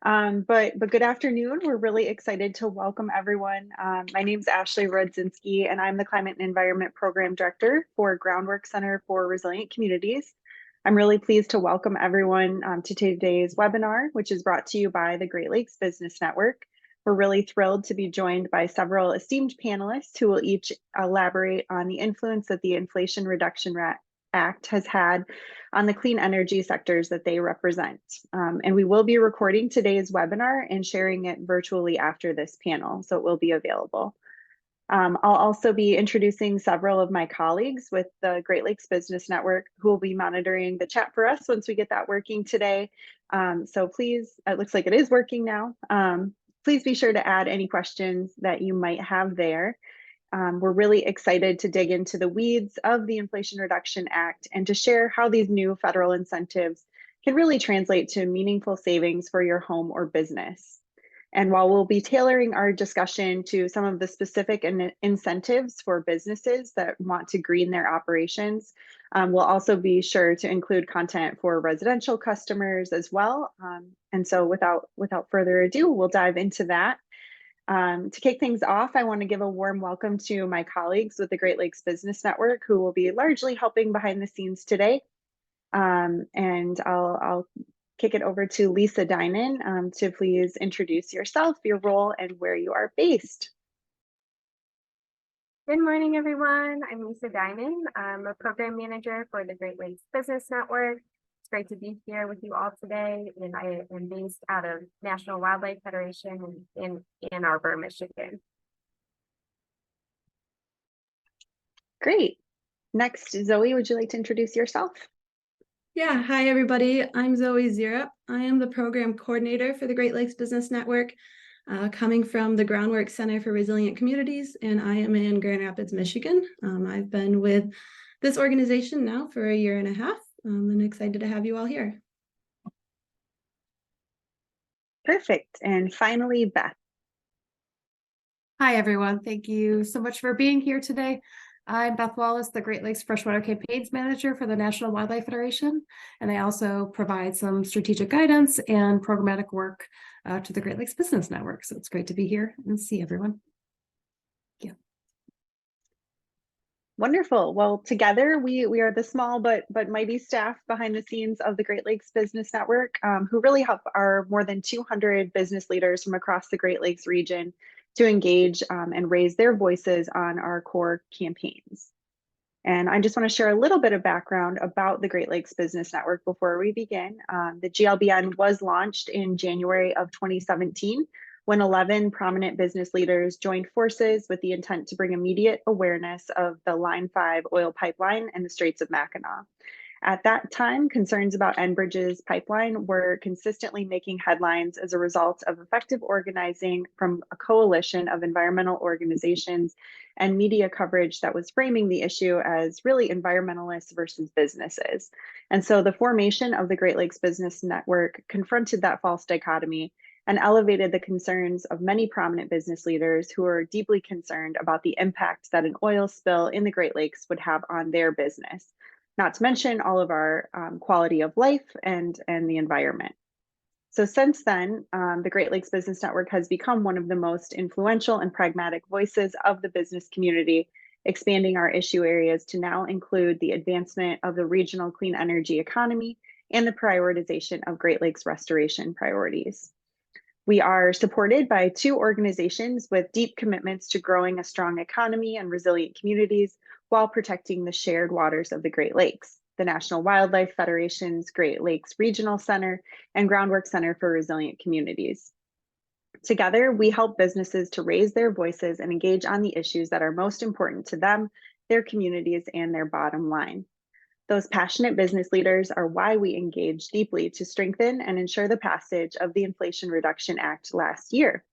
But good afternoon. We're really excited to welcome everyone. My name is Ashley Rodzinski, and I'm the Climate and Environment Program Director for Groundwork Center for Resilient Communities. I'm really pleased to welcome everyone to today's webinar, which is brought to you by the Great Lakes Business Network. We're really thrilled to be joined by several esteemed panelists who will each elaborate on the influence that the Inflation Reduction Act has had on the clean energy sectors that they represent. And we will be recording today's webinar and sharing it virtually after this panel, so it will be available. I'll also be introducing several of my colleagues with the Great Lakes Business Network who will be monitoring the chat for us once we get that working today. So please, it looks like it is working now. Please be sure to add any questions that you might have there. We're really excited to dig into the weeds of the Inflation Reduction Act and to share how these new federal incentives can really translate to meaningful savings for your home or business. And while we'll be tailoring our discussion to some of the specific incentives for businesses that want to green their operations, we'll also be sure to include content for residential customers as well. And so without further ado, we'll dive into that. To kick things off, I want to give a warm welcome to my colleagues with the Great Lakes Business Network who will be largely helping behind the scenes today. And I'll kick it over to Lisa Dinan to please introduce yourself, your role, and where you are based. Good morning, everyone. I'm Lisa Dinan. I'm a program manager for the Great Lakes Business Network. It's great to be here with you all today, and I am based out of National Wildlife Federation in Ann Arbor, Michigan. Great. Next, Zoe, would you like to introduce yourself? Yeah, hi everybody. I'm Zoe Zebarah. I am the program coordinator for the Great Lakes Business Network, coming from the Groundwork Center for Resilient Communities, and I am in Grand Rapids, Michigan. I've been with this organization now for 1.5 years, and excited to have you all here. Perfect. And finally, Beth. Hi, everyone. Thank you so much for being here today. I'm Beth Wallace, the Great Lakes Freshwater Campaigns Manager for the National Wildlife Federation, and I also provide some strategic guidance and programmatic work to the Great Lakes Business Network. So it's great to be here and see everyone. Yeah. Wonderful. Well, together we are the small but mighty staff behind the scenes of the Great Lakes Business Network, who really help our more than 200 business leaders from across the Great Lakes region to engage and raise their voices on our core campaigns. And I just want to share a little bit of background about the Great Lakes Business Network before we begin. The GLBN was launched in January of 2017 when 11 prominent business leaders joined forces with the intent to bring immediate awareness of the Line 5 oil pipeline and the Straits of Mackinac. At that time, concerns about Enbridge's pipeline were consistently making headlines as a result of effective organizing from a coalition of environmental organizations and media coverage that was framing the issue as really environmentalists versus businesses. And so the formation of the Great Lakes Business Network confronted that false dichotomy and elevated the concerns of many prominent business leaders who are deeply concerned about the impact that an oil spill in the Great Lakes would have on their business, not to mention all of our quality of life and the environment. So since then, the Great Lakes Business Network has become one of the most influential and pragmatic voices of the business community, expanding our issue areas to now include the advancement of the regional clean energy economy and the prioritization of Great Lakes restoration priorities. We are supported by 2 organizations with deep commitments to growing a strong economy and resilient communities while protecting the shared waters of the Great Lakes, the National Wildlife Federation's Great Lakes Regional Center and Groundwork Center for Resilient Communities. Together, we help businesses to raise their voices and engage on the issues that are most important to them, their communities, and their bottom line. Those passionate business leaders are why we engaged deeply to strengthen and ensure the passage of the Inflation Reduction Act last year.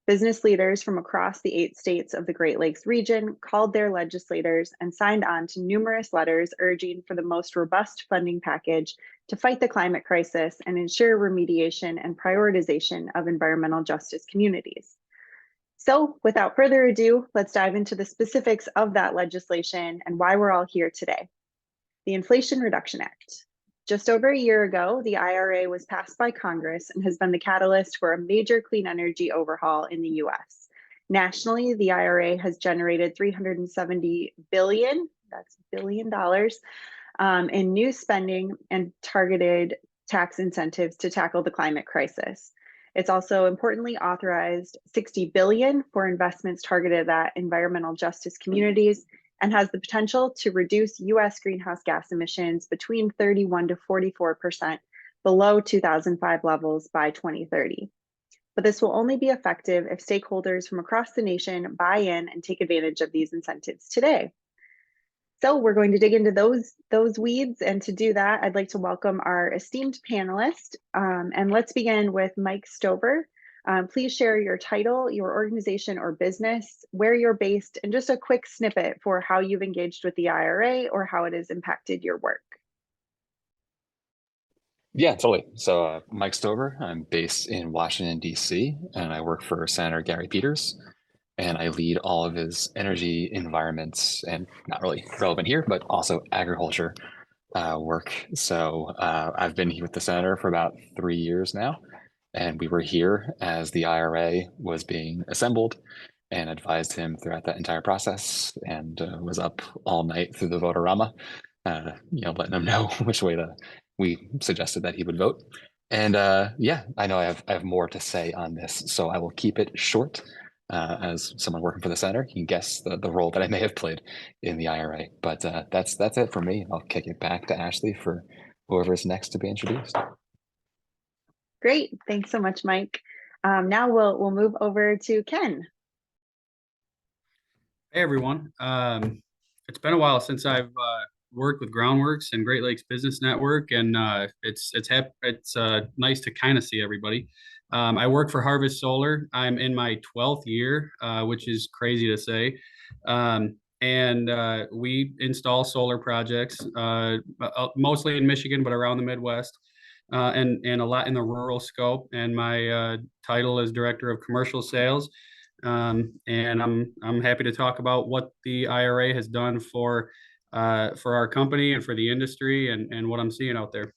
Business leaders from across the 8 states of the Great Lakes region called their legislators and signed on to numerous letters urging for the most robust funding package to fight the climate crisis and ensure remediation and prioritization of environmental justice communities. So without further ado, let's dive into the specifics of that legislation and why we're all here today. The Inflation Reduction Act. Just over a year ago, the IRA was passed by Congress and has been the catalyst for a major clean energy overhaul in the US. Nationally, the IRA has generated $370 billion, that's billion dollars, in new spending and targeted tax incentives to tackle the climate crisis. It's also importantly authorized $60 billion for investments targeted at environmental justice communities and has the potential to reduce US greenhouse gas emissions between 31 to 44% below 2005 levels by 2030. But this will only be effective if stakeholders from across the nation buy in and take advantage of these incentives today. So we're going to dig into those weeds, and to do that, I'd like to welcome our esteemed panelist. And let's begin with Mike Stover. Please share your title, your organization or business, where you're based, and just a quick snippet for how you've engaged with the IRA or how it has impacted your work. Yeah, totally. So Mike Stover, I'm based in Washington, D.C., and I work for Senator Gary Peters, and I lead all of his energy, environments, and not really relevant here, but also agriculture work. So I've been here with the senator for about 3 years now, and we were here as the IRA was being assembled and advised him throughout that entire process, and was up all night through the vote-a-rama, letting him know which way we suggested that he would vote. And yeah, I know I have more to say on this, so I will keep it short. As someone working for the center, you can guess the role that I may have played in the IRA. But that's it for me. I'll kick it back to Ashley for whoever is next to be introduced. Great, thanks so much, Mike. Now we'll move over to Ken. Hey everyone. It's been a while since I've worked with Groundworks and Great Lakes Business Network, and it's nice to kind of see everybody. I work for Harvest Solar. I'm in my 12th year, which is crazy to say. And we install solar projects, mostly in Michigan, but around the Midwest, and a lot in the rural scope. And my title is Director of Commercial Sales. And I'm happy to talk about what the IRA has done for our company and for the industry, and what I'm seeing out there.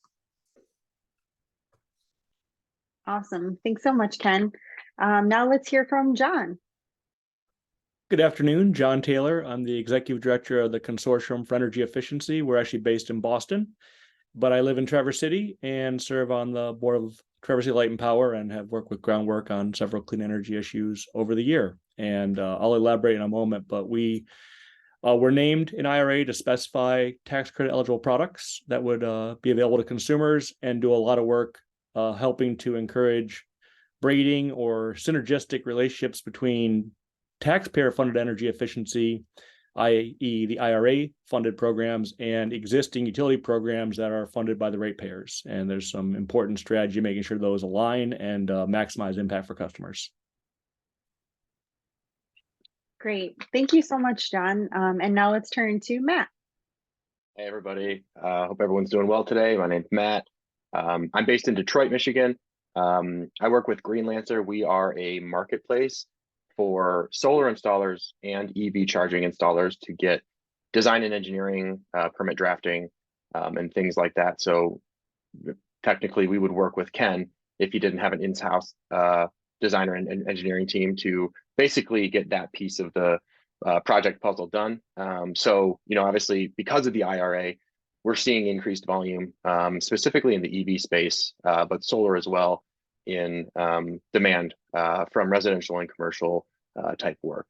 Awesome. Thanks so much, Ken. Now let's hear from John. Good afternoon, John Taylor. I'm the Executive Director of the Consortium for Energy Efficiency. We're actually based in Boston, but I live in Traverse City and serve on the board of Traverse City Light and Power and have worked with Groundwork on several clean energy issues over the year. And I'll elaborate in a moment, but we were named in IRA to specify tax credit eligible products that would be available to consumers and do a lot of work helping to encourage braiding or synergistic relationships between taxpayer-funded energy efficiency, i.e. the IRA-funded programs, and existing utility programs that are funded by the ratepayers. And there's some important strategy making sure those align and maximize impact for customers. Great. Thank you so much, John. And now let's turn to Matt. Hey, everybody. Hope everyone's doing well today. My name's Matt. I'm based in Detroit, Michigan. I work with Greenlancer. We are a marketplace for solar installers and EV charging installers to get design and engineering, permit drafting, and things like that. So technically, we would work with Ken if he didn't have an in-house designer and engineering team to basically get that piece of the project puzzle done. So, obviously, because of the IRA, we're seeing increased volume, specifically in the EV space, but solar as well, in demand from residential and commercial type work.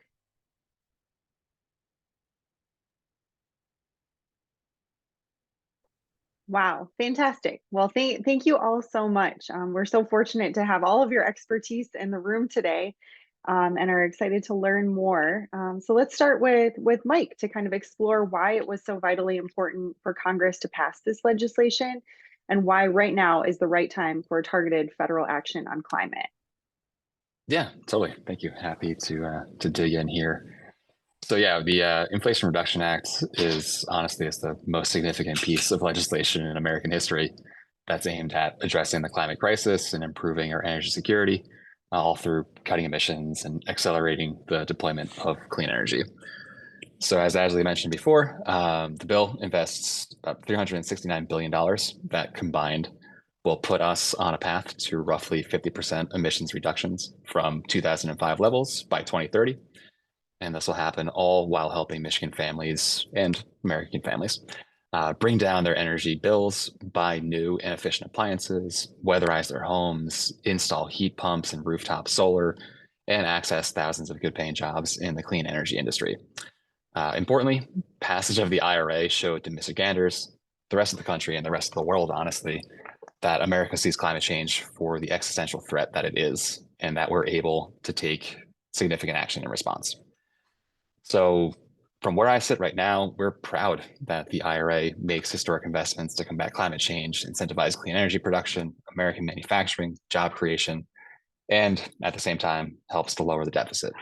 Wow, fantastic. Well, thank you all so much. We're so fortunate to have all of your expertise in the room today, and are excited to learn more. So let's start with Mike to kind of explore why it was so vitally important for Congress to pass this legislation and why right now is the right time for targeted federal action on climate. Yeah, totally. Thank you. Happy to dig in here. So yeah, the Inflation Reduction Act is honestly the most significant piece of legislation in American history that's aimed at addressing the climate crisis and improving our energy security, all through cutting emissions and accelerating the deployment of clean energy. So as Ashley mentioned before, the bill invests about $369 billion that combined will put us on a path to roughly 50% emissions reductions from 2005 levels by 2030. And this will happen all while helping Michigan families and American families bring down their energy bills, buy new and efficient appliances, weatherize their homes, install heat pumps and rooftop solar, and access thousands of good-paying jobs in the clean energy industry. Importantly, passage of the IRA showed to Michiganders, the rest of the country, and the rest of the world, honestly, that America sees climate change for the existential threat that it is, and that we're able to take significant action in response. So from where I sit right now, we're proud that the IRA makes historic investments to combat climate change, incentivize clean energy production, American manufacturing, job creation, and at the same time helps to lower the deficit.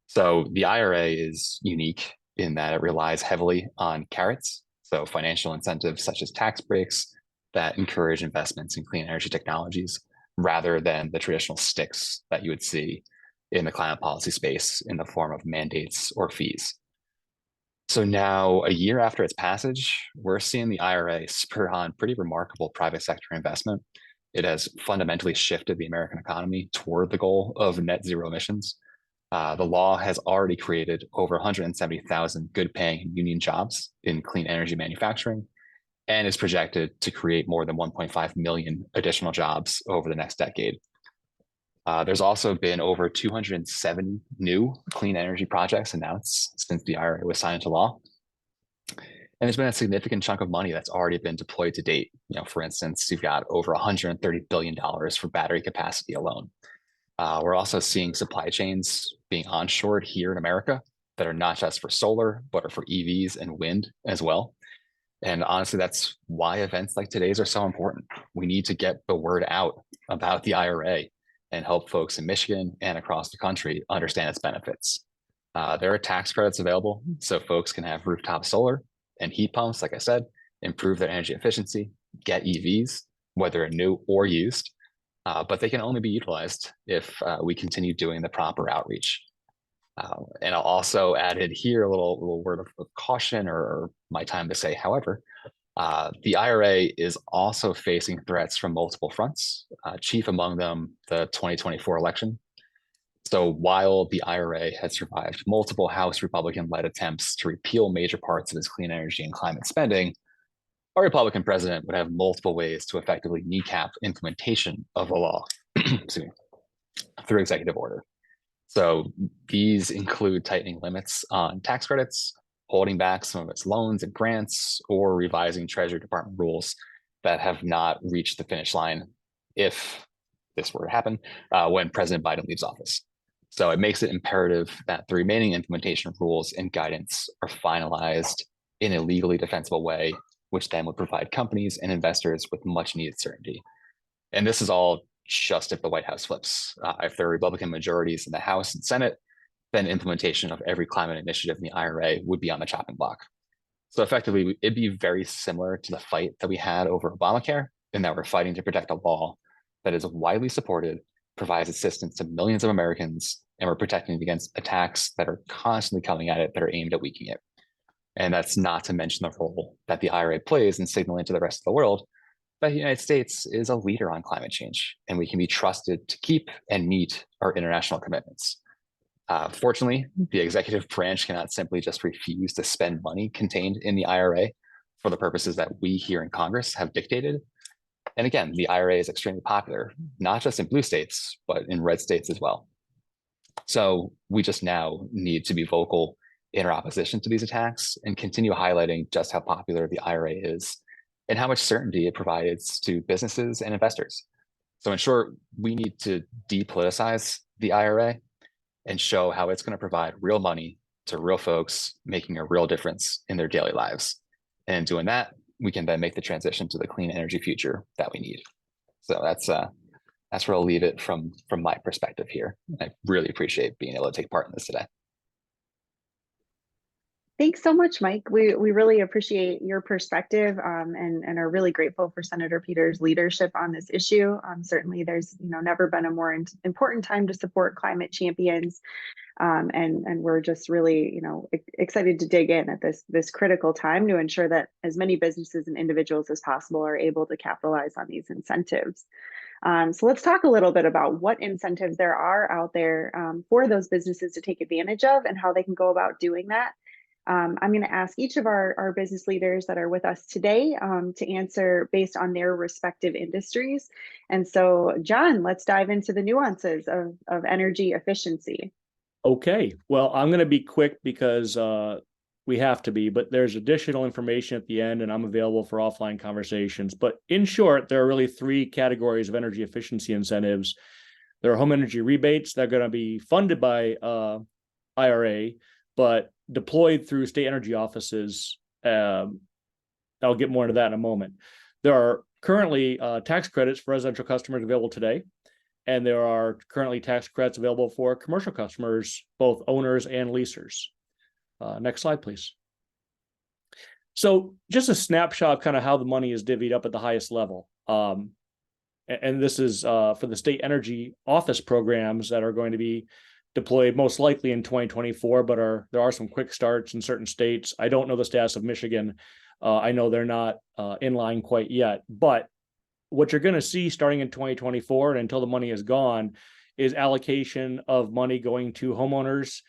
So the IRA is unique in that it relies heavily on carrots, so financial incentives such as tax breaks that encourage investments in clean energy technologies, rather than the traditional sticks that you would see in the climate policy space in the form of mandates or fees. So now, a year after its passage, we're seeing the IRA spur on pretty remarkable private sector investment. It has fundamentally shifted the American economy toward the goal of net zero emissions. The law has already created over 170,000 good-paying union jobs in clean energy manufacturing, and is projected to create more than 1.5 million additional jobs over the next decade. There's also been over 270 new clean energy projects announced since the IRA was signed into law. And there's been a significant chunk of money that's already been deployed to date. For instance, you've got over $130 billion for battery capacity alone. We're also seeing supply chains being onshored here in America that are not just for solar, but are for EVs and wind as well. And honestly, that's why events like today's are so important. We need to get the word out about the IRA and help folks in Michigan and across the country understand its benefits. There are tax credits available so folks can have rooftop solar and heat pumps, like I said, improve their energy efficiency, get EVs, whether they're new or used, but they can only be utilized if we continue doing the proper outreach. And I'll also add in here a little word of caution, or my time to say, however, the IRA is also facing threats from multiple fronts, chief among them the 2024 election. So while the IRA has survived multiple House Republican-led attempts to repeal major parts of its clean energy and climate spending, a Republican president would have multiple ways to effectively kneecap implementation of the law through executive order. So these include tightening limits on tax credits, holding back some of its loans and grants, or revising Treasury Department rules that have not reached the finish line, if this were to happen, when President Biden leaves office. So it makes it imperative that the remaining implementation rules and guidance are finalized in a legally defensible way, which then would provide companies and investors with much needed certainty. And this is all just if the White House flips. If there are Republican majorities in the House and Senate, then implementation of every climate initiative in the IRA would be on the chopping block. So effectively, it'd be very similar to the fight that we had over Obamacare, in that we're fighting to protect a law that is widely supported, provides assistance to millions of Americans, and we're protecting it against attacks that are constantly coming at it that are aimed at weakening it. And that's not to mention the role that the IRA plays in signaling to the rest of the world that the United States is a leader on climate change, and we can be trusted to keep and meet our international commitments. Fortunately, the executive branch cannot simply just refuse to spend money contained in the IRA for the purposes that we here in Congress have dictated. And again, the IRA is extremely popular, not just in blue states, but in red states as well. So we just now need to be vocal in our opposition to these attacks and continue highlighting just how popular the IRA is and how much certainty it provides to businesses and investors. So in short, we need to depoliticize the IRA and show how it's going to provide real money to real folks, making a real difference in their daily lives. And in doing that, we can then make the transition to the clean energy future that we need. So that's where I'll leave it from my perspective here. I really appreciate being able to take part in this today. Thanks so much, Mike. We really appreciate your perspective and are really grateful for Senator Peters' leadership on this issue. Certainly, there's never been a more important time to support climate champions, and we're just really excited to dig in at this critical time to ensure that as many businesses and individuals as possible are able to capitalize on these incentives. So let's talk a little bit about what incentives there are out there for those businesses to take advantage of and how they can go about doing that. I'm going to ask each of our business leaders that are with us today to answer based on their respective industries. And so, John, let's dive into the nuances of energy efficiency. Okay, well, I'm going to be quick because we have to be, but there's additional information at the end and I'm available for offline conversations. But in short, there are really three categories of energy efficiency incentives. There are home energy rebates that are going to be funded by IRA, but deployed through state energy offices. I'll get more into that in a moment. There are currently tax credits for residential customers available today. And there are currently tax credits available for commercial customers, both owners and leasers. Next slide, please. So just a snapshot of kind of how the money is divvied up at the highest level. And this is for the state energy office programs that are going to be deployed most likely in 2024, but there are some quick starts in certain states. I don't know the status of Michigan. I know they're not in line quite yet, but what you're going to see starting in 2024 and until the money is gone is allocation of money going to homeowners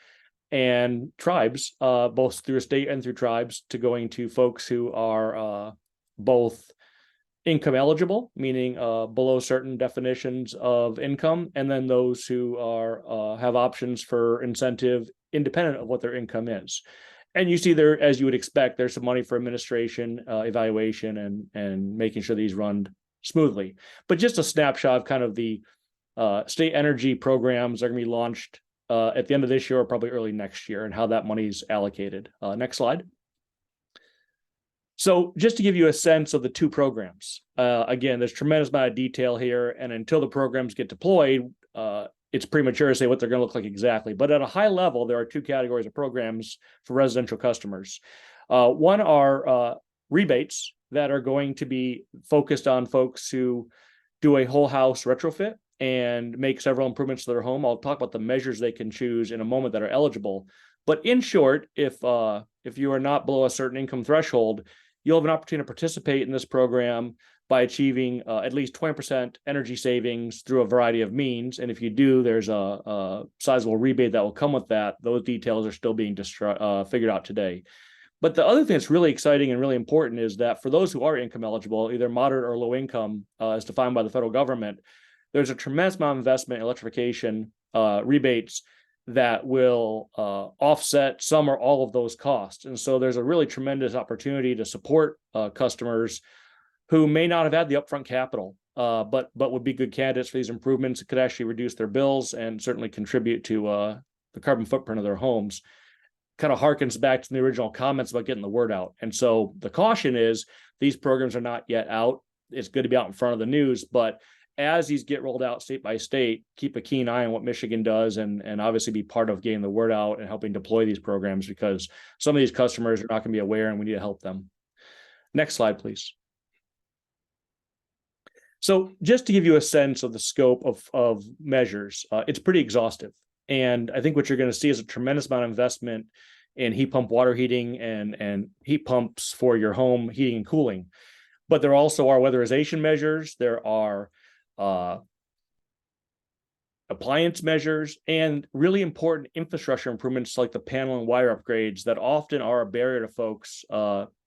and tribes, both through a state and through tribes, to going to folks who are both income eligible, meaning below certain definitions of income, and then those who are have options for incentive independent of what their income is. And you see there, as you would expect, there's some money for administration, evaluation, and making sure these run smoothly. But just a snapshot of kind of the state energy programs are going to be launched at the end of this year or probably early next year and how that money is allocated. Next slide. So just to give you a sense of the two programs, again, there's tremendous amount of detail here, and until the programs get deployed, it's premature to say what they're going to look like exactly. But at a high level, there are two categories of programs for residential customers. One are rebates that are going to be focused on folks who do a whole house retrofit and make several improvements to their home. I'll talk about the measures they can choose in a moment that are eligible. But in short, if you are not below a certain income threshold, you'll have an opportunity to participate in this program by achieving at least 20% energy savings through a variety of means. And if you do, there's a sizable rebate that will come with that. Those details are still being figured out today. But the other thing that's really exciting and really important is that for those who are income eligible, either moderate or low income, as defined by the federal government, there's a tremendous amount of investment in electrification rebates that will offset some or all of those costs. And so there's a really tremendous opportunity to support customers who may not have had the upfront capital, but would be good candidates for these improvements. It could actually reduce their bills and certainly contribute to the carbon footprint of their homes. Kind of harkens back to the original comments about getting the word out. And so the caution is these programs are not yet out. It's good to be out in front of the news, but as these get rolled out state by state, keep a keen eye on what Michigan does and obviously be part of getting the word out and helping deploy these programs, because some of these customers are not going to be aware and we need to help them. Next slide, please. So just to give you a sense of the scope of measures, it's pretty exhaustive. And I think what you're going to see is a tremendous amount of investment in heat pump water heating and heat pumps for your home heating and cooling. But there also are weatherization measures. There are appliance measures and really important infrastructure improvements like the panel and wire upgrades that often are a barrier to folks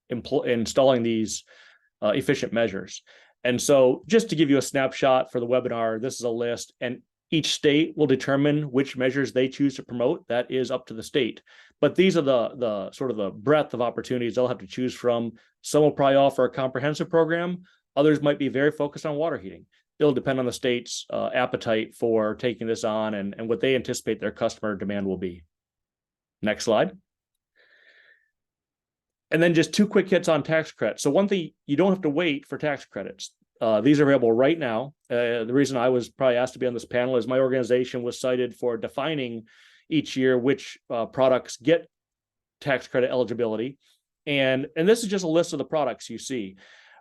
installing these efficient measures. And so just to give you a snapshot for the webinar, this is a list, and each state will determine which measures they choose to promote. That is up to the state. But these are the sort of the breadth of opportunities they'll have to choose from. Some will probably offer a comprehensive program. Others might be very focused on water heating. It'll depend on the state's appetite for taking this on and what they anticipate their customer demand will be. Next slide. And then just two quick hits on tax credits. So one thing, you don't have to wait for tax credits. These are available right now. The reason I was probably asked to be on this panel is my organization was cited for defining each year which products get tax credit eligibility. And this is just a list of the products you see.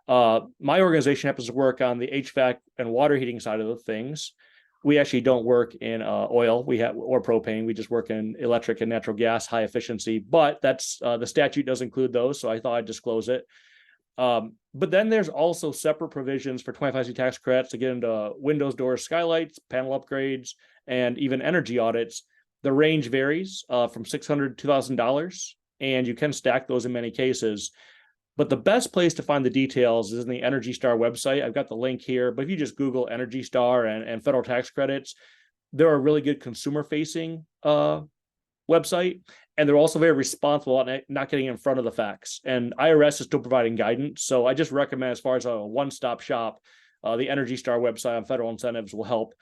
My organization happens to work on the HVAC and water heating side of the things. We actually don't work in oil or propane. We just work in electric and natural gas, high efficiency. But that's the statute does include those, so I thought I'd disclose it. But then there's also separate provisions for 25C tax credits to get into windows, doors, skylights, panel upgrades, and even energy audits. The range varies from $600 to $2,000, and you can stack those in many cases. But the best place to find the details is in the Energy Star website. I've got the link here, but if you just Google Energy Star and federal tax credits, they're a really good consumer-facing website, and they're also very responsible at not getting in front of the facts. And IRS is still providing guidance, so I just recommend, as far as a one-stop shop, the Energy Star website on federal incentives will help.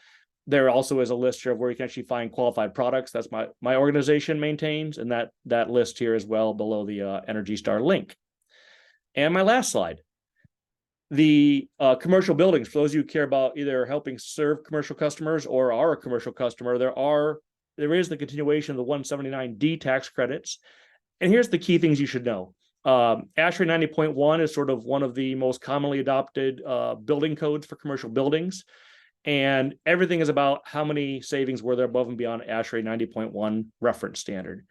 There also is a list here of where you can actually find qualified products. That's my organization maintains, and that list here as well below the Energy Star link. And my last slide, the commercial buildings. For those of you who care about either helping serve commercial customers or are a commercial customer, there is the continuation of the 179D tax credits. And here's the key things you should know. ASHRAE 90.1 is sort of one of the most commonly adopted building codes for commercial buildings. And everything is about how many savings were there above and beyond ASHRAE 90.1 reference standard.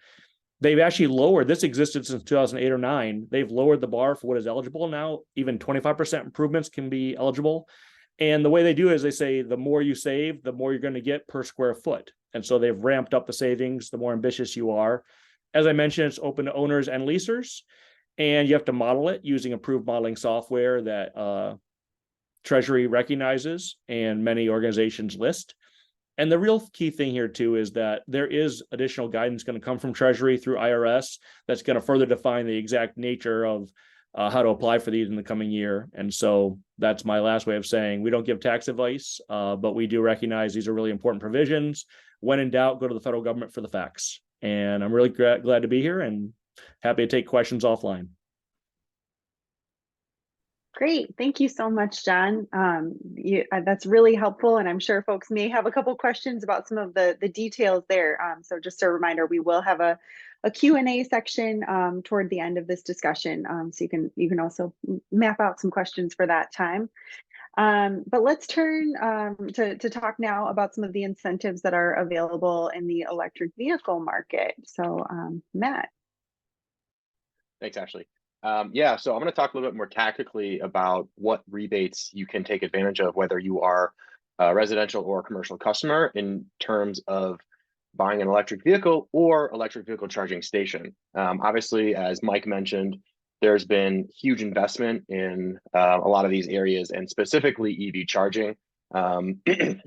They've actually lowered, this existed since 2008 or 9. They've lowered the bar for what is eligible now. Even 25% improvements can be eligible. And the way they do it is they say the more you save, the more you're going to get per square foot. And so they've ramped up the savings the more ambitious you are. As I mentioned, it's open to owners and leasers. And you have to model it using approved modeling software that Treasury recognizes and many organizations list. And the real key thing here too is that there is additional guidance going to come from Treasury through IRS that's going to further define the exact nature of how to apply for these in the coming year. And so that's my last way of saying we don't give tax advice, but we do recognize these are really important provisions. When in doubt, go to the federal government for the facts. And I'm really glad to be here and happy to take questions offline. Great. Thank you so much, John. That's really helpful. And I'm sure folks may have a couple questions about some of the details there. So just a reminder, we will have a Q&A section toward the end of this discussion. So you can also map out some questions for that time. But let's turn to talk now about some of the incentives that are available in the electric vehicle market. So Matt. Thanks, Ashley. Yeah, so I'm going to talk a little bit more tactically about what rebates you can take advantage of, whether you are a residential or commercial customer, in terms of buying an electric vehicle or electric vehicle charging station. Obviously, as Mike mentioned, there's been huge investment in a lot of these areas, and specifically EV charging,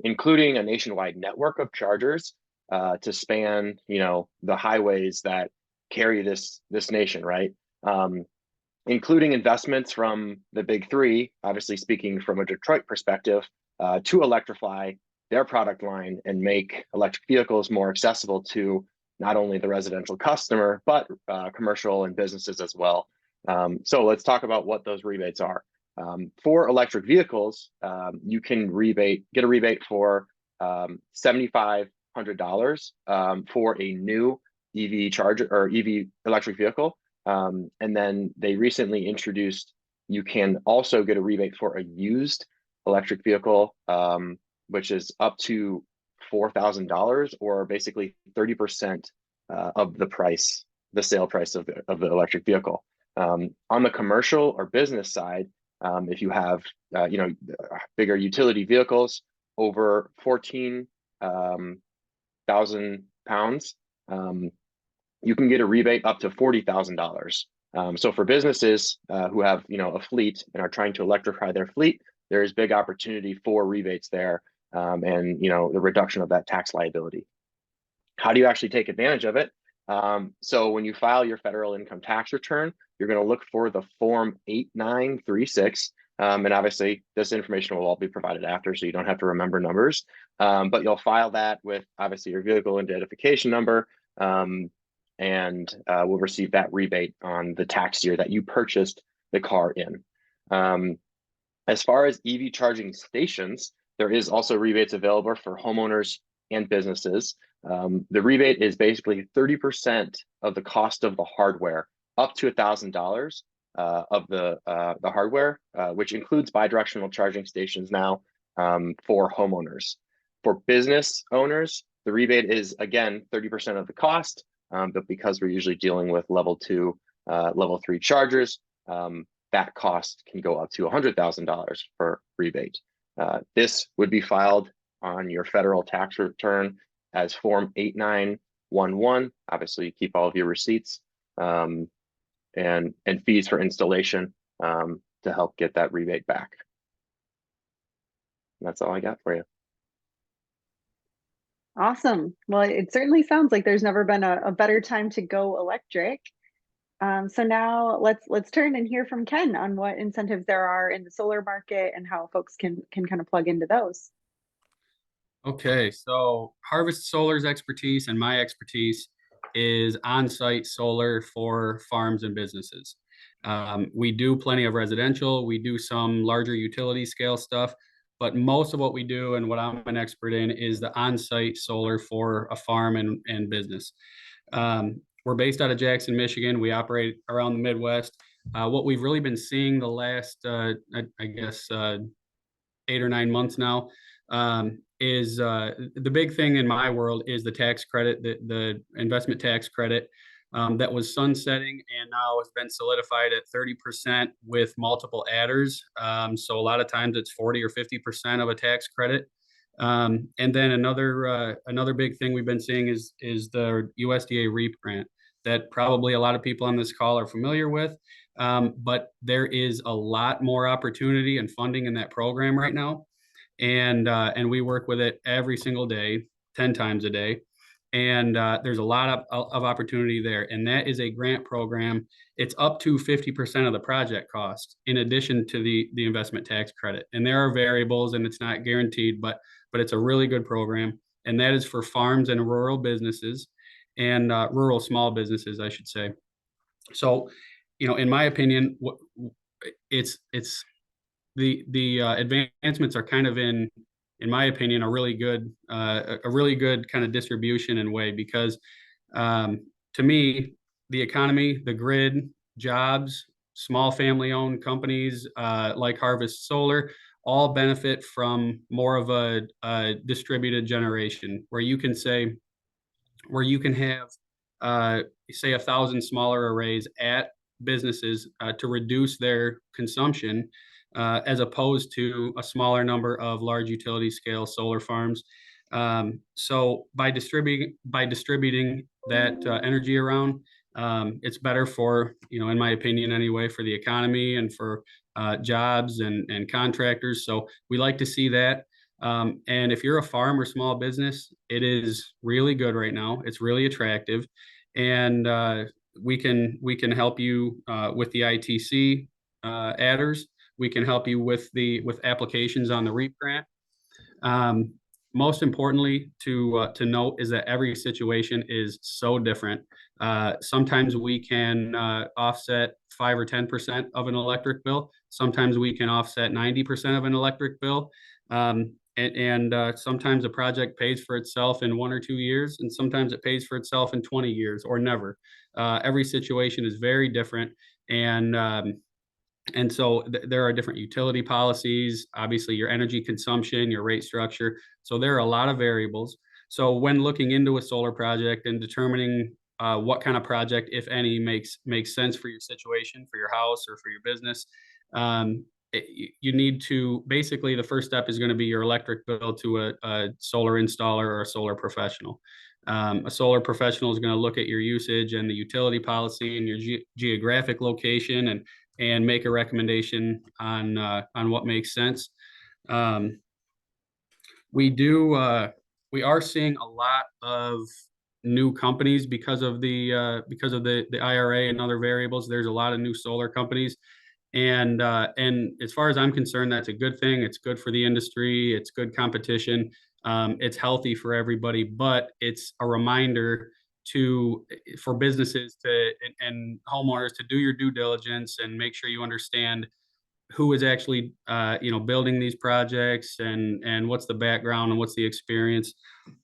including a nationwide network of chargers to span, the highways that carry this nation, right? Including investments from the big three, obviously speaking from a Detroit perspective, to electrify their product line and make electric vehicles more accessible to not only the residential customer, but commercial and businesses as well. So let's talk about what those rebates are. For electric vehicles, you can get a rebate for $7,500 for a new EV charger or EV electric vehicle. And then they recently introduced, you can also get a rebate for a used electric vehicle, which is up to $4,000, or basically 30% of the price, the sale price of the electric vehicle. On the commercial or business side, if you have bigger utility vehicles over 14,000 pounds, you can get a rebate up to $40,000. So for businesses who have a fleet and are trying to electrify their fleet, there is big opportunity for rebates there, and the reduction of that tax liability. How do you actually take advantage of it? So when you file your federal income tax return, you're going to look for the form 8936. And obviously this information will all be provided after, so you don't have to remember numbers. But you'll file that with obviously your vehicle identification number, and will receive that rebate on the tax year that you purchased the car in. As far as EV charging stations, there is also rebates available for homeowners and businesses. The rebate is basically 30% of the cost of the hardware, up to $1,000 of the hardware, which includes bidirectional charging stations now for homeowners. For business owners, the rebate is again 30% of the cost, but because we're usually dealing with level 2, level 3 chargers, that cost can go up to $100,000 for rebate. This would be filed on your federal tax return as Form 8911. Obviously, you keep all of your receipts and fees for installation to help get that rebate back. And that's all I got for you. Awesome. Well, it certainly sounds like there's never been a better time to go electric. So now let's turn and hear from Ken on what incentives there are in the solar market and how folks can kind of plug into those. Okay, so Harvest Solar's expertise and my expertise is on-site solar for farms and businesses. We do plenty of residential, we do some larger utility scale stuff, but most of what we do and what I'm an expert in is the on-site solar for a farm and business. We're based out of Jackson, Michigan. We operate around the Midwest. What we've really been seeing the last, I guess, 8 or 9 months now, is the big thing in my world is the tax credit, the investment tax credit that was sunsetting and now has been solidified at 30% with multiple adders. So a lot of times it's 40 or 50% of a tax credit. And then another big thing we've been seeing is the USDA REAP grant that probably a lot of people on this call are familiar with. But there is a lot more opportunity and funding in that program right now. And we work with it every single day, 10 times a day. And there's a lot of opportunity there. And that is a grant program. It's up to 50% of the project cost in addition to the investment tax credit. And there are variables and it's not guaranteed, but it's a really good program. And that is for farms and rural businesses and rural small businesses, I should say. So, in my opinion, it's the advancements are kind of in my opinion, a really good kind of distribution and way, because to me, the economy, the grid, jobs, small family-owned companies like Harvest Solar all benefit from more of a distributed generation, where you can have say 1,000 smaller arrays at businesses to reduce their consumption, as opposed to a smaller number of large utility scale solar farms. So by distributing that energy around, it's better for, in my opinion anyway, for the economy and for jobs and contractors. So we like to see that. And if you're a farm or small business, it is really good right now. It's really attractive. And we can help you with the ITC adders. We can help you with applications on the REAP grant. Most importantly to note is that every situation is so different. Sometimes we can offset 5 or 10% of an electric bill. Sometimes we can offset 90% of an electric bill. And sometimes a project pays for itself in 1 or 2 years, and sometimes it pays for itself in 20 years or never. Every situation is very different. And so there are different utility policies, obviously your energy consumption, your rate structure. So there are a lot of variables. So when looking into a solar project and determining what kind of project, if any, makes sense for your situation, for your house or for your business, you need to, basically the first step is going to be your electric bill to a solar installer or a solar professional. A solar professional is going to look at your usage and the utility policy and your geographic location and make a recommendation on what makes sense. We are seeing a lot of new companies because of the IRA and other variables. There's a lot of new solar companies, and as far as I'm concerned, that's a good thing. It's good for the industry. It's good competition. It's healthy for everybody, but it's a reminder for businesses and homeowners to do your due diligence and make sure you understand who is actually building these projects and what's the background and what's the experience.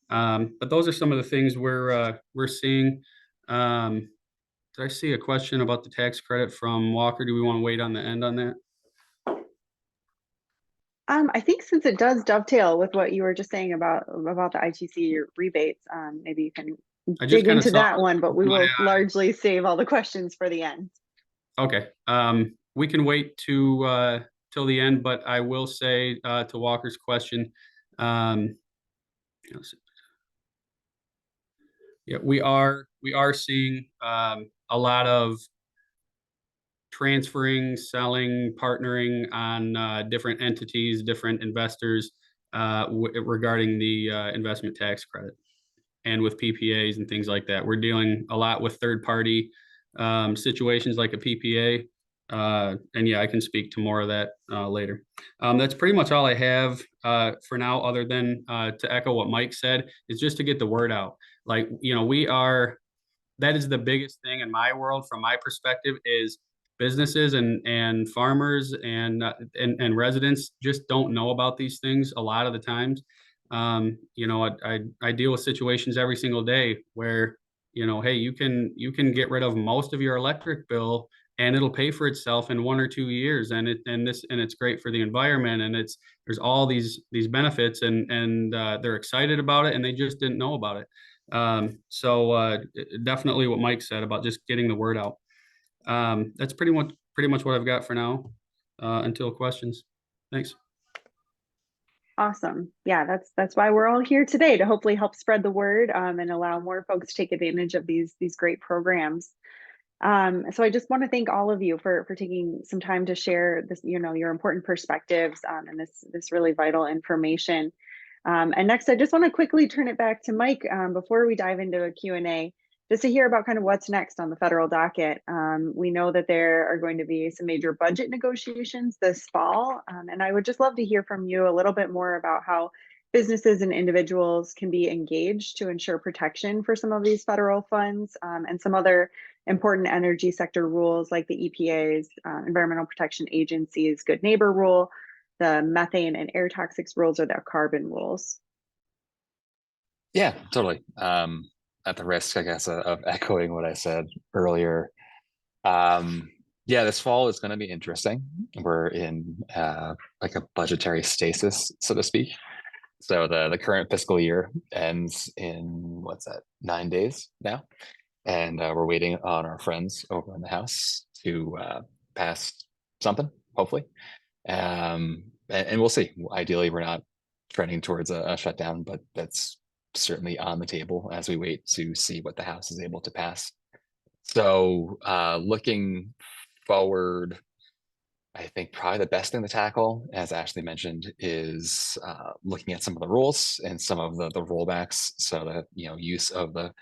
But those are some of the things we're seeing. Did I see a question about the tax credit from Walker? Do we want to wait on the end on that? I think since it does dovetail with what you were just saying about the ITC rebates, maybe you can I just dig kind of into saw that one, but we my will largely save all the questions for the end. Okay, we can wait to till the end, but I will say to Walker's question, yeah, we are seeing a lot of transferring, selling, partnering on different entities, different investors regarding the investment tax credit and with PPAs and things like that. We're dealing a lot with third party situations like a PPA. And yeah, I can speak to more of that later. That's pretty much all I have for now, other than to echo what Mike said, is just to get the word out. Like, that is the biggest thing in my world, from my perspective, is businesses and farmers and residents just don't know about these things a lot of the times. I deal with situations every single day where, hey, you can get rid of most of your electric bill and it'll pay for itself in 1 or 2 years, and it's great for the environment, and there's all these benefits, and they're excited about it, and they just didn't know about it. So definitely what Mike said about just getting the word out. That's pretty much what I've got for now, until questions. Thanks. Awesome. Yeah, that's why we're all here today, to hopefully help spread the word and allow more folks to take advantage of these great programs. So I just want to thank all of you for taking some time to share this, your important perspectives and this really vital information. And next, I just want to quickly turn it back to Mike before we dive into a Q&A, just to hear about kind of what's next on the federal docket. We know that there are going to be some major budget negotiations this fall, and I would just love to hear from you a little bit more about how businesses and individuals can be engaged to ensure protection for some of these federal funds and some other important energy sector rules like the EPA's Environmental Protection Agency's Good Neighbor Rule, the methane and air toxics rules, or the carbon rules. Yeah, totally. At the risk, I guess, of echoing what I said earlier. Yeah, this fall is going to be interesting. We're in like a budgetary stasis, so to speak. So the current fiscal year ends in, 9 days now. And we're waiting on our friends over in the House to pass something, hopefully. And we'll see. Ideally, we're not trending towards a shutdown, but that's certainly on the table as we wait to see what the House is able to pass. So looking forward, I think probably the best thing to tackle, as Ashley mentioned, is looking at some of the rules and some of the rollbacks. So the use of the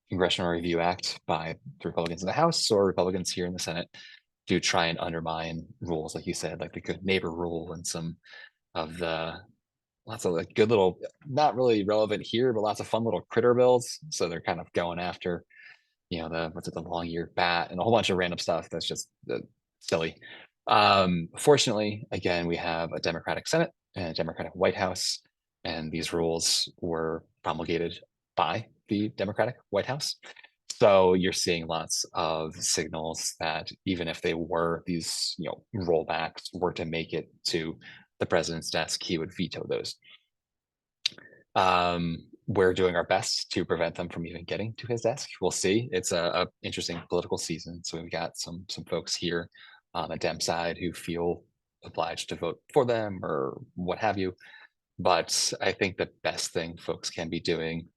Congressional Review Act by the Republicans in the House or Republicans here in the Senate to try and undermine rules, like you said, like the Good Neighbor Rule and some of the lots of like good little, not really relevant here, but lots of fun little critter bills. So they're kind of going after, the long-eared bat and a whole bunch of random stuff that's just silly. Fortunately, again, we have a Democratic Senate and a Democratic White House, and these rules were promulgated by the Democratic White House. So you're seeing lots of signals that even if they were these, rollbacks were to make it to the president's desk, he would veto those. We're doing our best to prevent them from even getting to his desk. We'll see. It's a interesting political season. So we've got some folks here on the Dem side who feel obliged to vote for them or what have you. But I think the best thing folks can be doing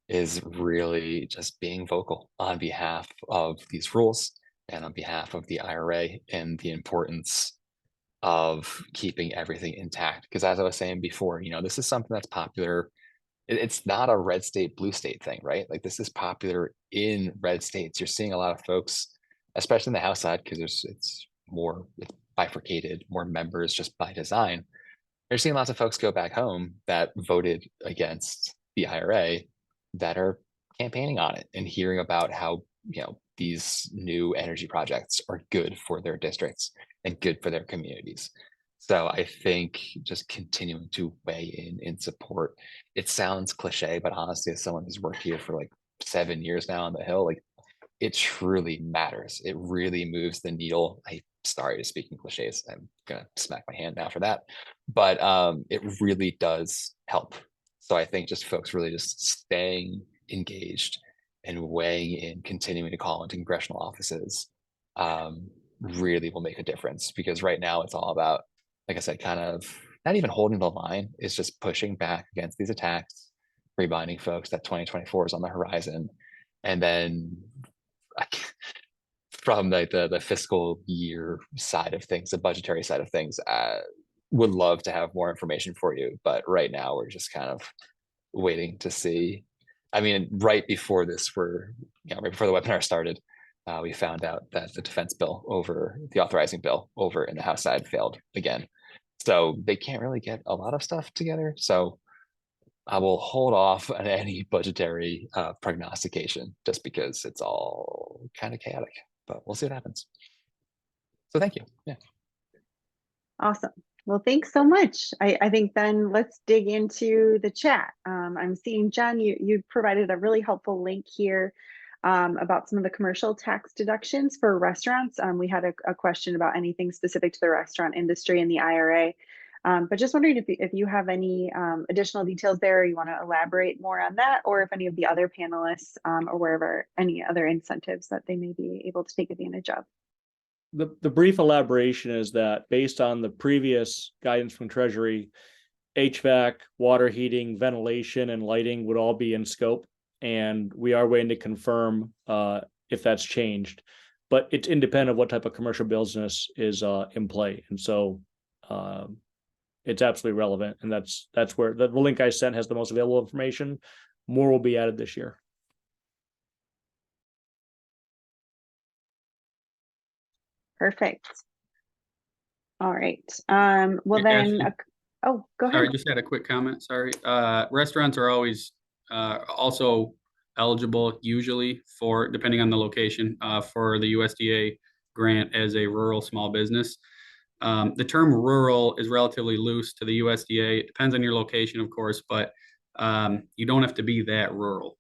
is really just being vocal on behalf of these rules and on behalf of the IRA and the importance of keeping everything intact. Because as I was saying before, this is something that's popular. It's not a red state, blue state thing, right? Like this is popular in red states. You're seeing a lot of folks, especially in the House side, because it's bifurcated, more members just by design. You're seeing lots of folks go back home that voted against the IRA that are campaigning on it and hearing about how, these new energy projects are good for their districts and good for their communities. So I think just continuing to weigh in support. It sounds cliche, but honestly, as someone who's worked here for like 7 years now on the Hill, like it truly matters. It really moves the needle. I sorry to speak in cliches. I'm gonna smack my hand now for that, but it really does help. So I think just folks really just staying engaged and weighing in, continuing to call into congressional offices, really will make a difference. Because right now it's all about, like I said, kind of not even holding the line. It's just pushing back against these attacks, reminding folks that 2024 is on the horizon, and then from like the fiscal year side of things, the budgetary side of things, would love to have more information for you, but right now we're just kind of waiting to see. I mean, right before this, right before the webinar started, we found out that the defense bill over the authorizing bill over in the House side failed again. So they can't really get a lot of stuff together. So I will hold off on any budgetary prognostication just because it's all kind of chaotic, but we'll see what happens. So thank you. Yeah. Awesome. Well, thanks so much. I think then let's dig into the chat. I'm seeing, Jen, you provided a really helpful link here about some of the commercial tax deductions for restaurants. We had a question about anything specific to the restaurant industry and the IRA. But just wondering if you have any additional details there, or you want to elaborate more on that, or if any of the other panelists are aware of any other incentives that they may be able to take advantage of. The brief elaboration is that based on the previous guidance from Treasury, HVAC, water heating, ventilation, and lighting would all be in scope. And we are waiting to confirm if that's changed. But it's independent of what type of commercial business is in play. And so it's absolutely relevant. And that's where the link I sent has the most available information. More will be added this year. Perfect. All right. Well then, oh, go ahead. Sorry, just had a quick comment. Sorry. Restaurants are always also eligible, usually for, depending on the location, for the USDA grant as a rural small business. The term rural is relatively loose to the USDA. It depends on your location, of course, but you don't have to be that rural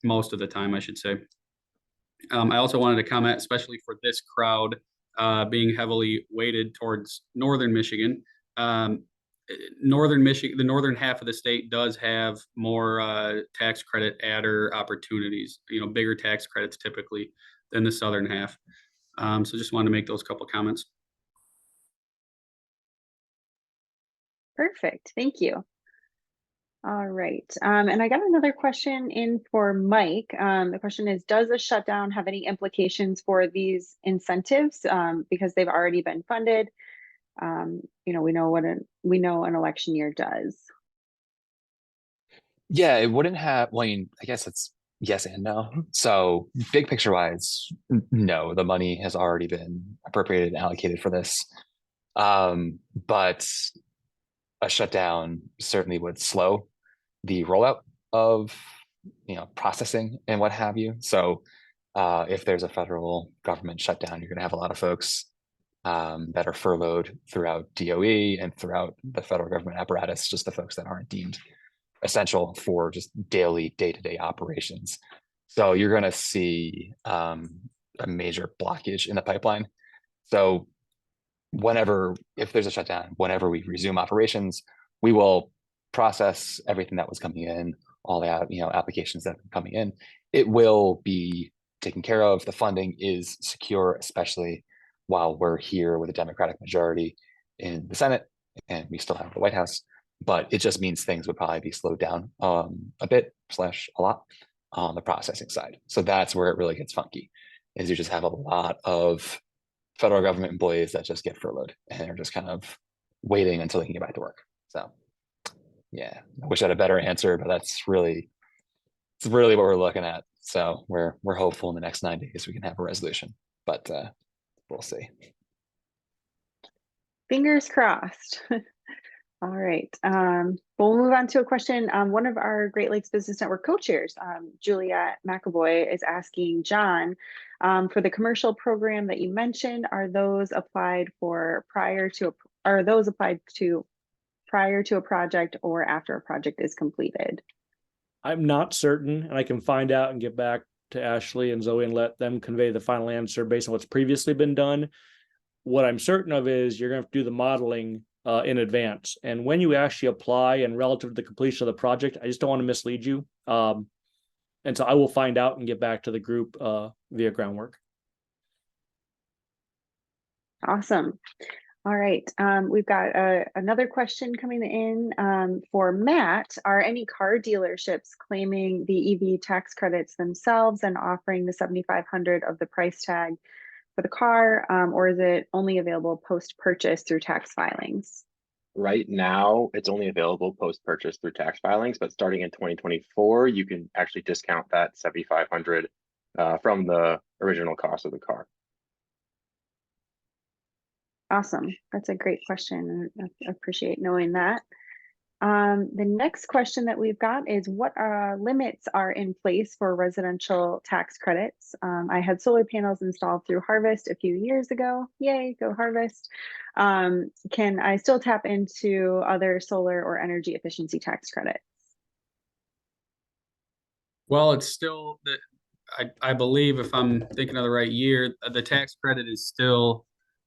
most of the time, I should say. I also wanted to comment, especially for this crowd, being heavily weighted towards northern Michigan. Northern Michigan, the northern half of the state does have more tax credit adder opportunities, bigger tax credits typically than the southern half. So just wanted to make those couple comments. Perfect. Thank you. All right. And I got another question in for Mike. The question is, does a shutdown have any implications for these incentives because they've already been funded? We know an election year does. Yeah, it wouldn't have, well, I guess it's yes and no. So big picture wise, no, the money has already been appropriated and allocated for this. But a shutdown certainly would slow the rollout of processing and what have you. So if there's a federal government shutdown, you're going to have a lot of folks that are furloughed throughout DOE and throughout the federal government apparatus, just the folks that aren't deemed essential for just daily day-to-day operations. So you're going to see a major blockage in the pipeline. So if there's a shutdown, whenever we resume operations, we will process everything that was coming in, all the applications that are coming in. It will be taken care of. The funding is secure, especially while we're here with a Democratic majority in the Senate, and we still have the White House. But it just means things would probably be slowed down a bit / a lot on the processing side. So that's where it really gets funky, is you just have a lot of federal government employees that just get furloughed and they're just kind of waiting until they can get back to work. So yeah, I wish I had a better answer, but it's really what we're looking at. So we're hopeful in the next 9 days we can have a resolution, but we'll see. Fingers crossed. All right. We'll move on to a question. One of our Great Lakes Business Network co-chairs, Juliet McAvoy, is asking John, for the commercial program that you mentioned, are those applied prior to a project or after a project is completed? I'm not certain, and I can find out and get back to Ashley and Zoe and let them convey the final answer based on what's previously been done. What I'm certain of is you're going to have to do the modeling in advance. And when you actually apply and relative to the completion of the project, I just don't want to mislead you. And so I will find out and get back to the group via groundwork. Awesome. All right. We've got another question coming in for Matt. Are any car dealerships claiming the EV tax credits themselves and offering the $7,500 of the price tag for the car, or is it only available post-purchase through tax filings? Right now, it's only available post-purchase through tax filings, but starting in 2024, you can actually discount that $7,500 from the original cost of the car. Awesome. That's a great question. I appreciate knowing that. The next question that we've got is what limits are in place for residential tax credits? I had solar panels installed through Harvest a few years ago. Yay, go Harvest. Can I still tap into other solar or energy efficiency tax credits? Well, it's still that I believe, if I'm thinking of the right year, the tax credit is still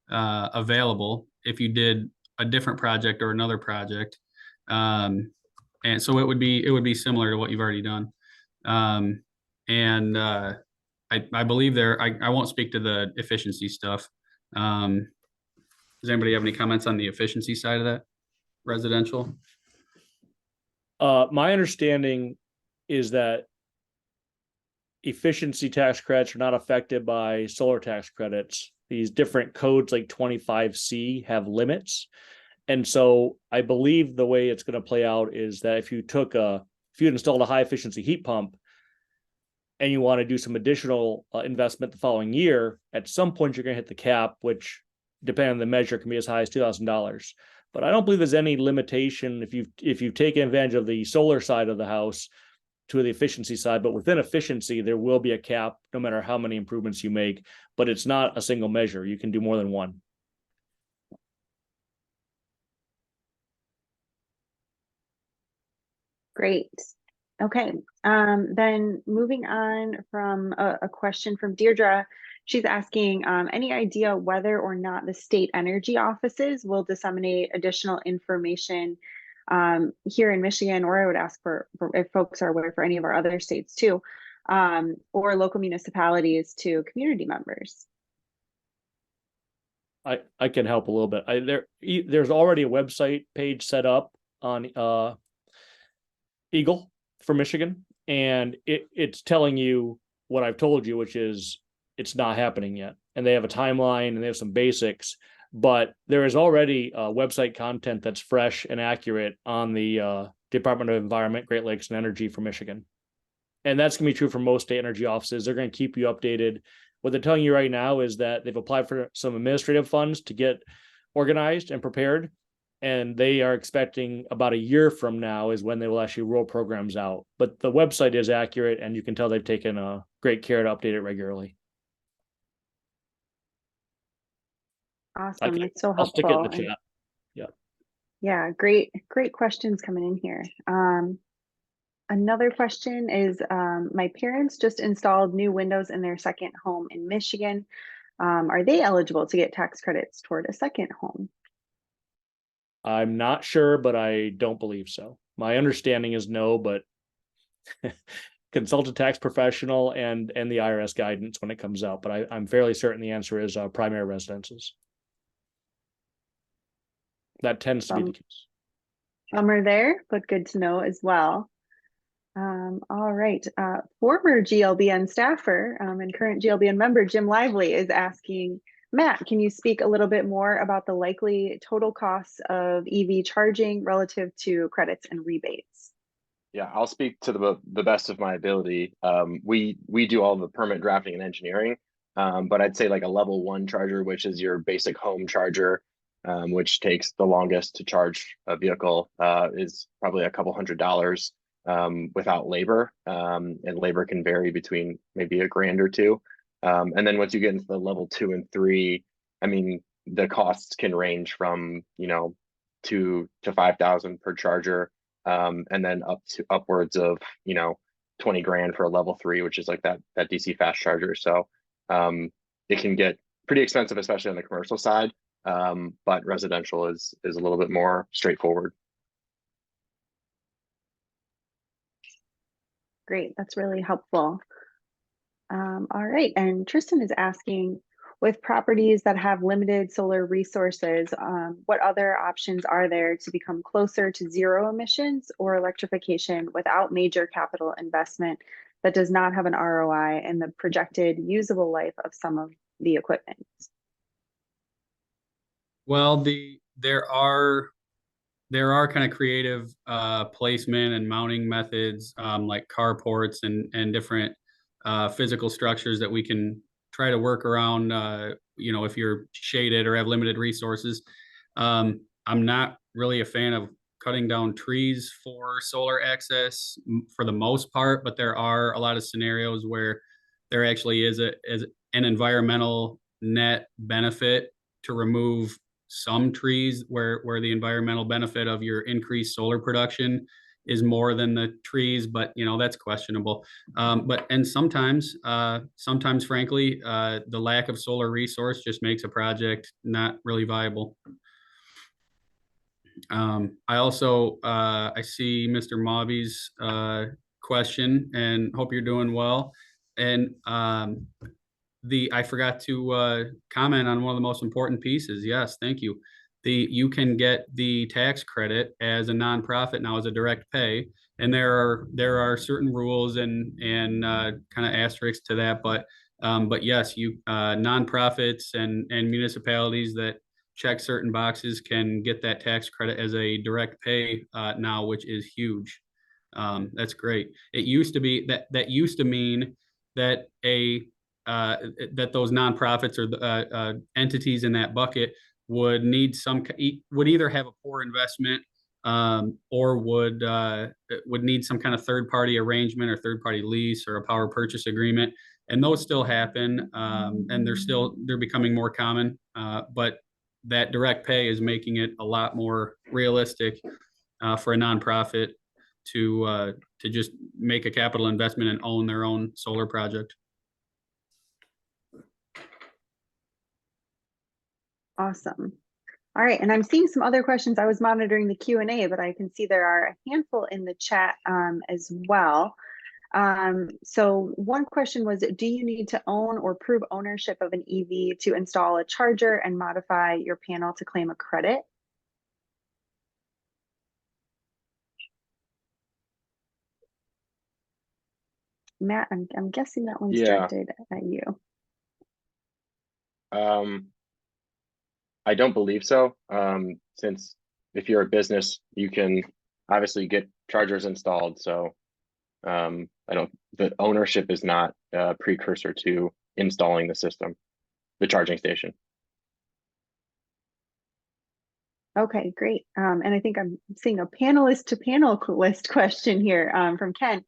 available if you did a different project or another project. And so it would be similar to what you've already done. I believe I won't speak to the efficiency stuff. Does anybody have any comments on the efficiency side of that residential? My understanding is that efficiency tax credits are not affected by solar tax credits. These different codes like 25C have limits. And so I believe the way it's going to play out is that if you installed a high efficiency heat pump and you want to do some additional investment the following year, at some point you're going to hit the cap, which depending on the measure can be as high as $2,000. But I don't believe there's any limitation if you've taken advantage of the solar side of the house to the efficiency side, but within efficiency, there will be a cap no matter how many improvements you make, but it's not a single measure. You can do more than one. Great. Okay. Then moving on from a question from Deirdre, she's asking any idea whether or not the state energy offices will disseminate additional information here in Michigan, or I would ask for if folks are aware for any of our other states too, or local municipalities to community members. I can help a little bit. There's already a website page set up on Eagle for Michigan, and it's telling you what I've told you, which is it's not happening yet. And they have a timeline and they have some basics, but there is already website content that's fresh and accurate on the Department of Environment, Great Lakes and Energy for Michigan. And that's going to be true for most state energy offices. They're going to keep you updated. What they're telling you right now is that they've applied for some administrative funds to get organized and prepared. And they are expecting about a year from now is when they will actually roll programs out. But the website is accurate, and you can tell they've taken great care to update it regularly. Awesome. That's so helpful. I'll stick it in the chat. Yeah. Yeah, great questions coming in here. Another question is, my parents just installed new windows in their second home in Michigan. Are they eligible to get tax credits toward a second home? I'm not sure, but I don't believe so. My understanding is no, but consult a tax professional and the IRS guidance when it comes out. But I'm fairly certain the answer is primary residences. That tends to be the case. Some are there, but good to know as well. All right. Former GLBN staffer and current GLBN member Jim Lively is asking, Matt, can you speak a little bit more about the likely total costs of EV charging relative to credits and rebates? Yeah, I'll speak to the best of my ability. We do all the permit drafting and engineering, but I'd say like a level 1 charger, which is your basic home charger, which takes the longest to charge a vehicle, is probably a couple $100 without labor. And labor can vary between maybe $1,000 or $2,000. And then once you get into the level 2 and 3, I mean, the costs can range from, you know, 2 to 5,000 per charger, and then upwards of, you know, 20 grand for a level 3, which is like that DC fast charger. So it can get pretty expensive, especially on the commercial side. But residential is a little bit more straightforward. Great, that's really helpful. All right, and Tristan is asking, with properties that have limited solar resources, what other options are there to become closer to zero emissions or electrification without major capital investment that does not have an ROI and the projected usable life of some of the equipment? Well, there are kind of creative placement and mounting methods, like carports and different physical structures that we can try to work around. You know, if you're shaded or have limited resources. I'm not really a fan of cutting down trees for solar access for the most part, but there are a lot of scenarios where there actually is an environmental net benefit to remove some trees where the environmental benefit of your increased solar production is more than the trees, but you know, that's questionable. And sometimes frankly, the lack of solar resource just makes a project not really viable. I also I see Mr. Mobby's question, and hope you're doing well. And I forgot to comment on one of the most important pieces. Yes, thank you. You can get the tax credit as a nonprofit now as a direct pay, and there are certain rules and kind of asterisks to that. But yes, you nonprofits and municipalities that check certain boxes can get that tax credit as a direct pay now, which is huge. That's great. It used to be that used to mean that that those nonprofits or the entities in that bucket would need would either have a poor investment or would need some kind of third-party arrangement or third-party lease or a power purchase agreement. And those still happen, and they're becoming more common. But that direct pay is making it a lot more realistic for a nonprofit to just make a capital investment and own their own solar project. Awesome. All right, and I'm seeing some other questions. I was monitoring the Q&A, but I can see there are a handful in the chat as well. So one question was, do you need to own or prove ownership of an EV to install a charger and modify your panel to claim a credit? Matt, I'm guessing that one's directed at you. I don't believe so. Since if you're a business, you can obviously get chargers installed. So the ownership is not a precursor to installing the system, the charging station. Okay, great. And I think I'm seeing a panelist to panelist question here from Ken.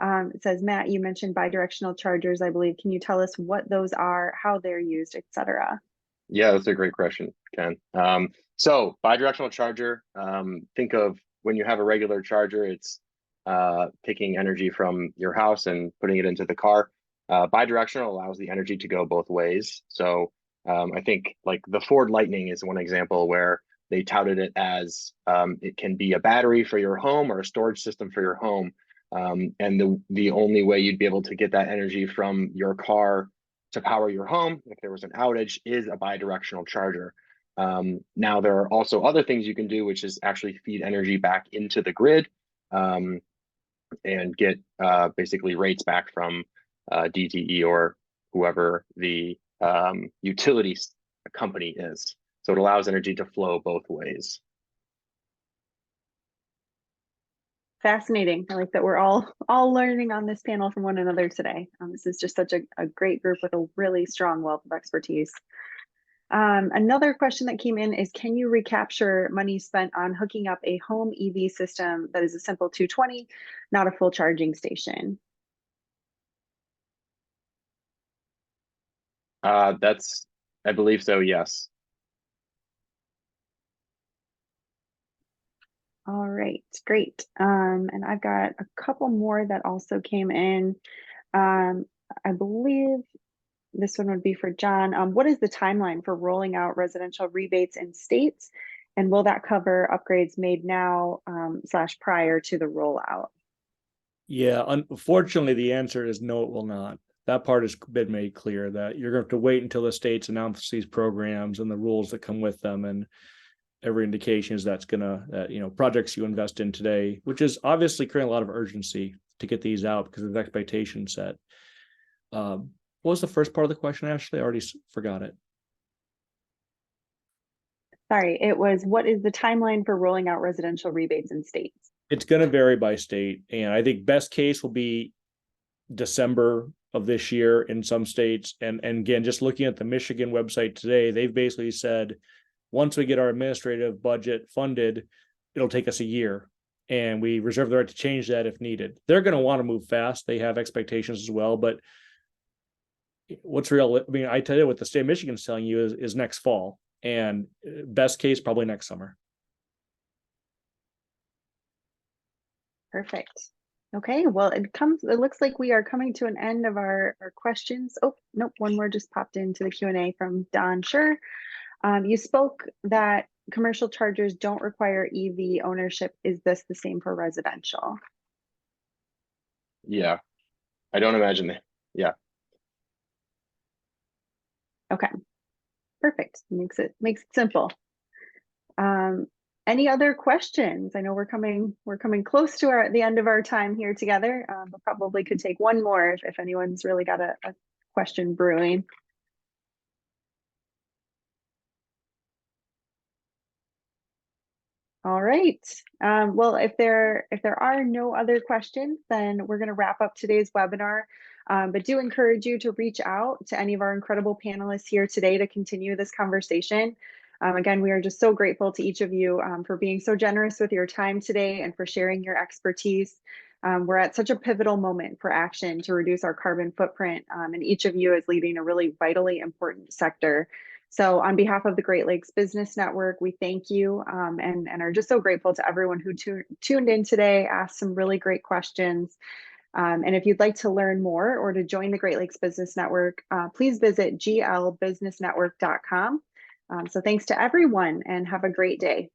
It says, Matt, you mentioned bidirectional chargers, I believe. Can you tell us what those are, how they're used, etc.? Yeah, that's a great question, Ken. So bidirectional charger, think of when you have a regular charger, it's taking energy from your house and putting it into the car. Bidirectional allows the energy to go both ways. So I think like the Ford Lightning is one example where they touted it as it can be a battery for your home or a storage system for your home. And the only way you'd be able to get that energy from your car to power your home, if there was an outage, is a bidirectional charger. Now, there are also other things you can do, which is actually feed energy back into the grid and get basically rates back from DTE or whoever the utility company is. So it allows energy to flow both ways. Fascinating. I like that we're all learning on this panel from one another today. This is just such a great group with a really strong wealth of expertise. Another question that came in is, can you recapture money spent on hooking up a home EV system that is a simple 220, not a full charging station? I believe so, yes. All right, great. And I've got a couple more that also came in. I believe this one would be for John. What is the timeline for rolling out residential rebates in states? And will that cover upgrades made now / prior to the rollout? Yeah, unfortunately, the answer is no, it will not. That part has been made clear that you're going to have to wait until the states announce these programs and the rules that come with them. And every indication is that's gonna, projects you invest in today, which is obviously creating a lot of urgency to get these out because of expectation set. What was the first part of the question, Ashley? I already forgot it. Sorry, it was, what is the timeline for rolling out residential rebates in states? It's going to vary by state. And I think best case will be December of this year in some states. And again, just looking at the Michigan website today, they've basically said, once we get our administrative budget funded, it'll take us a year. And we reserve the right to change that if needed. They're going to want to move fast. They have expectations as well. But what's real? I mean, I tell you what the state of Michigan is telling you is next fall. And best case, probably next summer. Perfect. Okay, well, it looks like we are coming to an end of our questions. Oh, nope, one more just popped into the Q&A from Don Schur. You spoke that commercial chargers don't require EV ownership. Is this the same for residential? Yeah, I don't imagine that. Yeah. Okay, perfect. Makes it simple. Any other questions? I know we're coming close to the end of our time here together, but probably could take one more if anyone's really got a question brewing. All right. Well, if there are no other questions, then we're going to wrap up today's webinar. But do encourage you to reach out to any of our incredible panelists here today to continue this conversation. Again, we are just so grateful to each of you for being so generous with your time today and for sharing your expertise. We're at such a pivotal moment for action to reduce our carbon footprint, and each of you is leading a really vitally important sector. So on behalf of the Great Lakes Business Network, we thank you and are just so grateful to everyone who tuned in today, asked some really great questions. And if you'd like to learn more or to join the Great Lakes Business Network, please visit glbusinessnetwork.com. So thanks to everyone and have a great day.